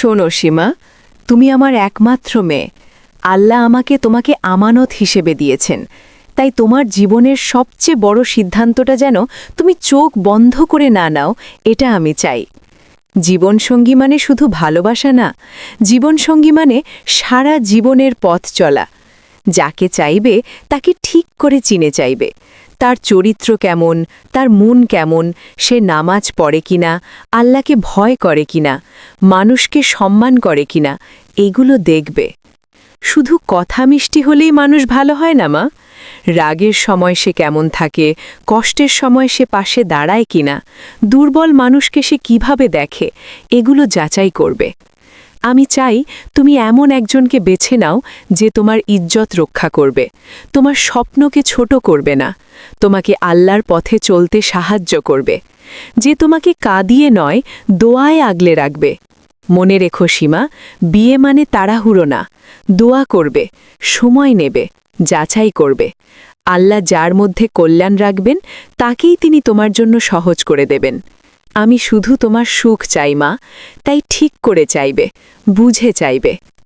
শোনো সীমা, তুমি আমার একমাত্র মেয়ে। আল্লাহ আমাকে তোমাকে আমানত হিসেবে দিয়েছেন। তাই তোমার জীবনের সবচেয়ে বড় সিদ্ধান্তটা যেন তুমি চোখ বন্ধ করে না নাও, এটা আমি চাই। জীবনসঙ্গী মানে শুধু ভালোবাসা না, জীবনসঙ্গী মানে সারা জীবনের পথ চলা। যাকে চাইবে তাকে ঠিক করে চিনে চাইবে। তার চরিত্র কেমন, তার মন কেমন, সে নামাজ পড়ে কিনা, আল্লাহকে ভয় করে কিনা, মানুষকে সম্মান করে কিনা, এগুলো দেখবে। শুধু কথা মিষ্টি হলেই মানুষ ভালো হয় না মা। রাগের সময় সে কেমন থাকে, কষ্টের সময় সে পাশে দাঁড়ায় কিনা, দুর্বল মানুষকে সে কিভাবে দেখে, এগুলো যাচাই করবে। আমি চাই তুমি এমন একজনকে বেছে নাও যে তোমার ইজ্জত রক্ষা করবে, তোমার স্বপ্নকে ছোট করবে না, তোমাকে আল্লাহর পথে চলতে সাহায্য করবে, যে তোমাকে কাঁদিয়ে নয় দোয়ায় আগলে রাখবে। মনে রেখো সীমা, বিয়ে মানে তাড়াহুড়ো না, দোয়া করবে, সময় নেবে, যাচাই করবে। আল্লাহ যার মধ্যে কল্যাণ রাখবেন তাকেই তিনি তোমার জন্য সহজ করে দেবেন। আমি শুধু তোমার সুখ চাই মা, তাই ঠিক করে চাইবে, বুঝে চাইবে।